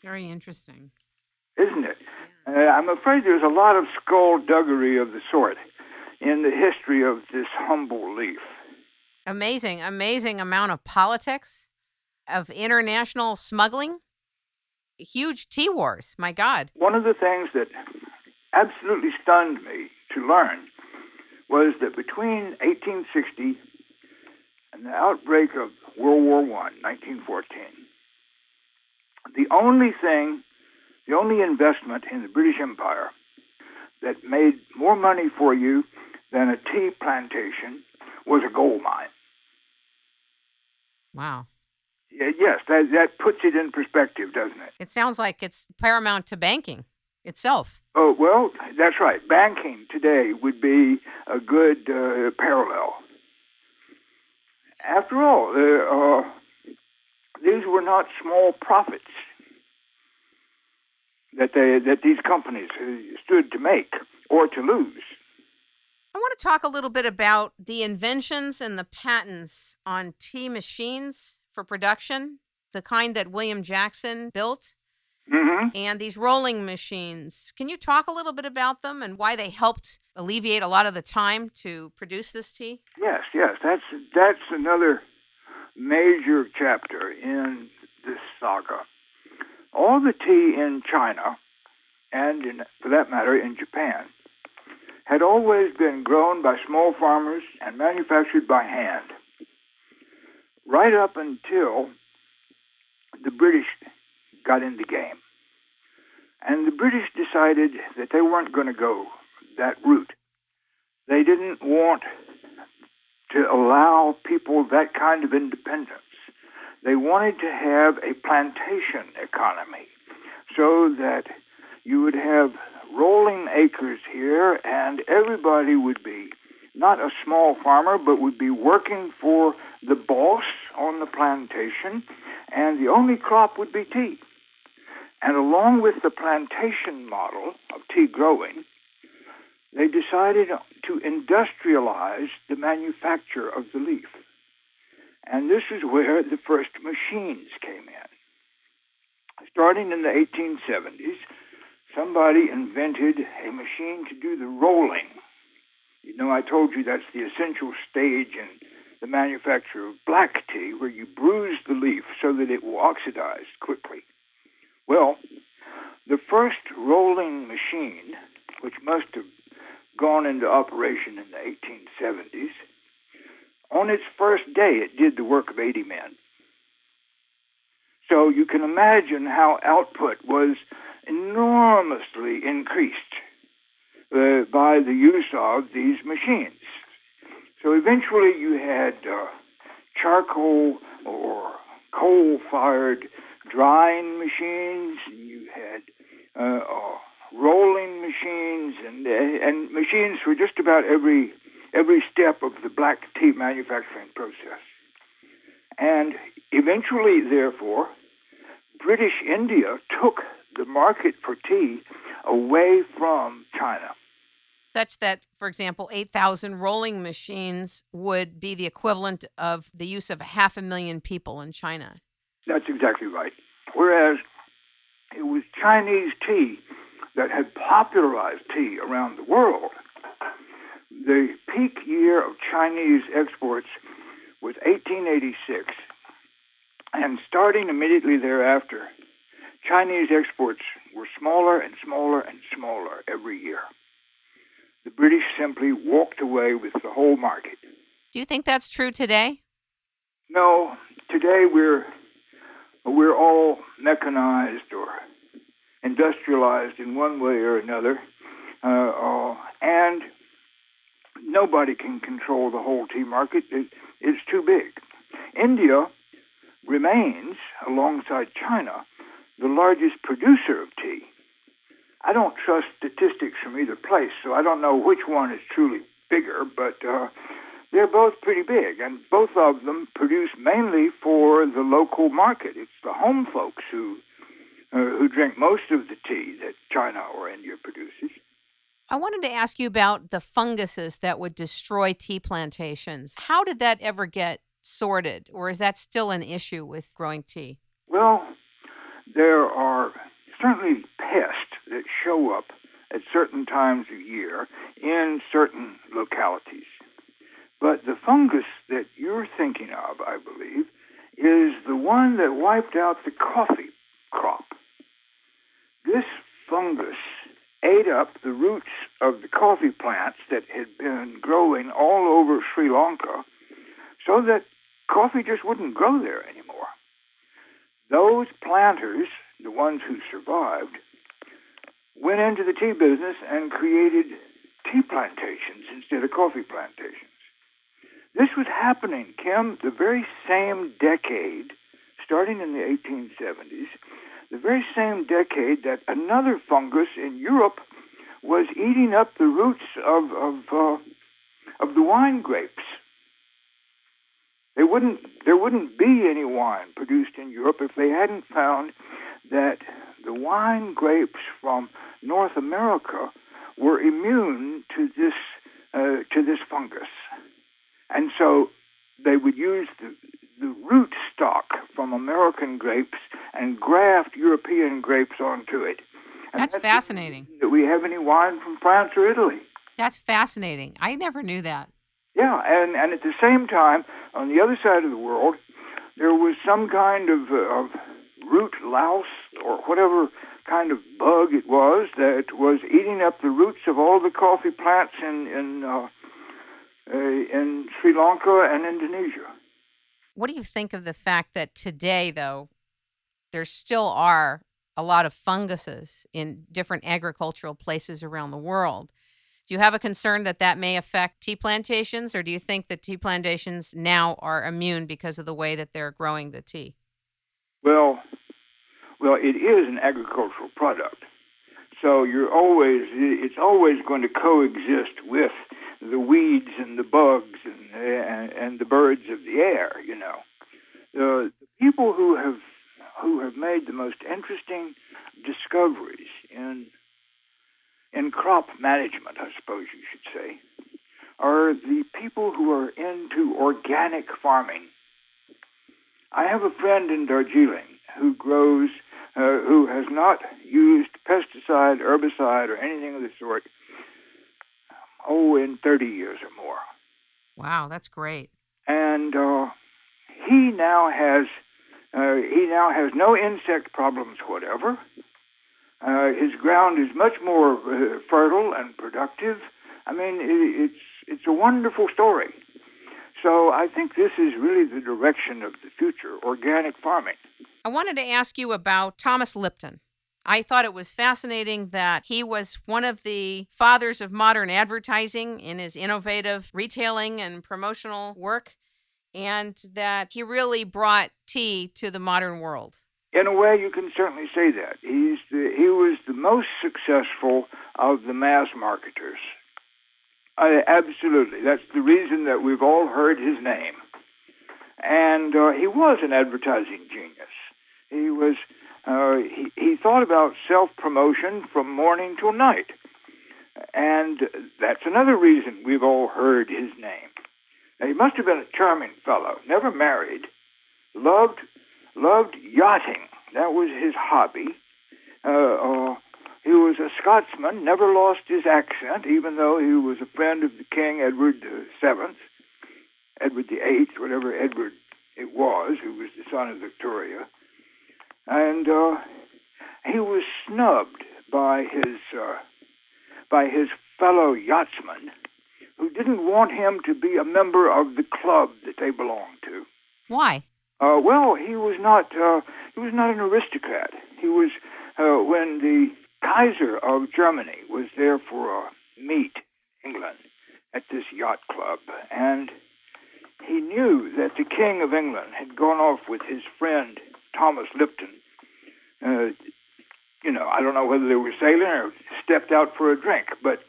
Very interesting. isn't it? Yeah. I'm afraid there's a lot of skullduggery of the sort in the history of this humble leaf. Amazing amount of politics, of international smuggling, huge tea wars. My God. One of the things that absolutely stunned me to learn was that between 1860 and the outbreak of World War I, 1914, the only investment in the British Empire that made more money for you than a tea plantation was a gold mine. Wow. Yes, that puts it in perspective, doesn't it? It sounds like it's paramount to banking itself. Oh, well, that's right. Banking today would be a good parallel. After all, these were not small profits that these companies stood to make or to lose. I want to talk a little bit about the inventions and the patents on tea machines for production, the kind that William Jackson built, and these rolling machines. Can you talk a little bit about them and why they helped alleviate a lot of the time to produce this tea? Yes. That's another major chapter in this saga. All the tea in China, and for that matter in Japan, had always been grown by small farmers and manufactured by hand, right up until the British got in the game. And the British decided that they weren't going to go that route. They didn't want to allow people that kind of independence. They wanted to have a plantation economy so that you would have rolling acres here and everybody would be not a small farmer but would be working for the boss on the plantation, and the only crop would be tea. And along with the plantation model of tea growing, they decided to industrialize the manufacture of the leaf. And this is where the first machines came in. Starting in the 1870s, somebody invented a machine to do the rolling. You know, I told you that's the essential stage in the manufacture of black tea, where you bruise the leaf so that it will oxidize quickly. Well, the first rolling machine, which must have gone into operation in the 1870s, on its first day it did the work of 80 men. So you can imagine how output was enormously increased by the use of these machines. So eventually you had charcoal or coal-fired drying machines, and you had rolling machines, and machines for just about every step of the black tea manufacturing process. And eventually, therefore, British India took the market for tea away from China. Such that, for example, 8,000 rolling machines would be the equivalent of the use of 500,000 people in China. That's exactly right. Whereas it was Chinese tea that had popularized tea around the world. The peak year of Chinese exports was 1886, and starting immediately thereafter, Chinese exports were smaller and smaller and smaller every year. The British simply walked away with the whole market. Do you think that's true today? No, today we're all mechanized or industrialized in one way or another, and nobody can control the whole tea market. It's too big. India remains, alongside China, the largest producer of tea. I don't trust statistics from either place, so I don't know which one is truly bigger, but they're both pretty big, and both of them produce mainly for the local market. It's the home folks who drink most of the tea that China or India produces. I wanted to ask you about the funguses that would destroy tea plantations. How did that ever get sorted, or is that still an issue with growing tea? Well, there are certainly pests that show up at certain times of year in certain localities. But the fungus that you're thinking of, I believe, is the one that wiped out the coffee crop. This fungus ate up the roots of the coffee plants that had been growing all over Sri Lanka so that coffee just wouldn't grow there anymore. Those planters, the ones who survived, went into the tea business and created tea plantations instead of coffee plantations. This was happening, Kim, the very same decade, starting in the 1870s, the very same decade that another fungus in Europe was eating up the roots of the wine grapes. There wouldn't be any wine produced in Europe if they hadn't found that the wine grapes from North America were immune to this fungus. And so they would use the root stock from American grapes and graft European grapes onto it. And that's fascinating. That we have any wine from France or Italy. That's fascinating. I never knew that. Yeah, and at the same time, on the other side of the world, there was some kind of root louse or whatever kind of bug it was that was eating up the roots of all the coffee plants in Sri Lanka and Indonesia. What do you think of the fact that today, though, there still are a lot of funguses in different agricultural places around the world? Do you have a concern that that may affect tea plantations, or do you think that tea plantations now are immune because of the way that they're growing the tea? Well, it is an agricultural product, so it's always going to coexist with the weeds and the bugs and the birds of the air. You know, the people who have made the most interesting discoveries in crop management, I suppose you should say, are the people who are into organic farming. I have a friend in Darjeeling who has not used pesticide, herbicide, or anything of the sort, in 30 years or more. Wow, that's great. And he now has no insect problems whatever. His ground is much more fertile and productive. I mean, it's a wonderful story. So I think this is really the direction of the future, organic farming. I wanted to ask you about Thomas Lipton. I thought it was fascinating that he was one of the fathers of modern advertising in his innovative retailing and promotional work, and that he really brought tea to the modern world. In a way, you can certainly say that. He was the most successful of the mass marketers. Absolutely. That's the reason that we've all heard his name. And he was an advertising genius. He thought about self-promotion from morning till night. And that's another reason we've all heard his name. Now, he must have been a charming fellow, never married, loved yachting. That was his hobby. He was a Scotsman, never lost his accent, even though he was a friend of the King Edward VII, Edward VIII, whatever Edward it was, who was the son of Victoria. And he was snubbed by his fellow yachtsmen, who didn't want him to be a member of the club that they belonged to. Why? Well, he was not an aristocrat. He was when the Kaiser of Germany was there for a meet in England at this yacht club, and he knew that the King of England had gone off with his friend Thomas Lipton. I don't know whether they were sailing or stepped out for a drink, but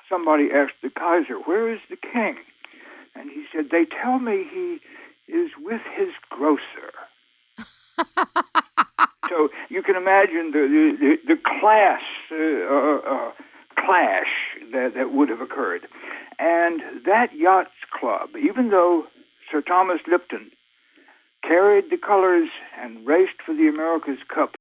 somebody asked the Kaiser, "Where is the king?" And he said, "They tell me he is with his grocer." So you can imagine the class clash that would have occurred. And that yachts club, even though Sir Thomas Lipton carried the colors and raced for the America's Cup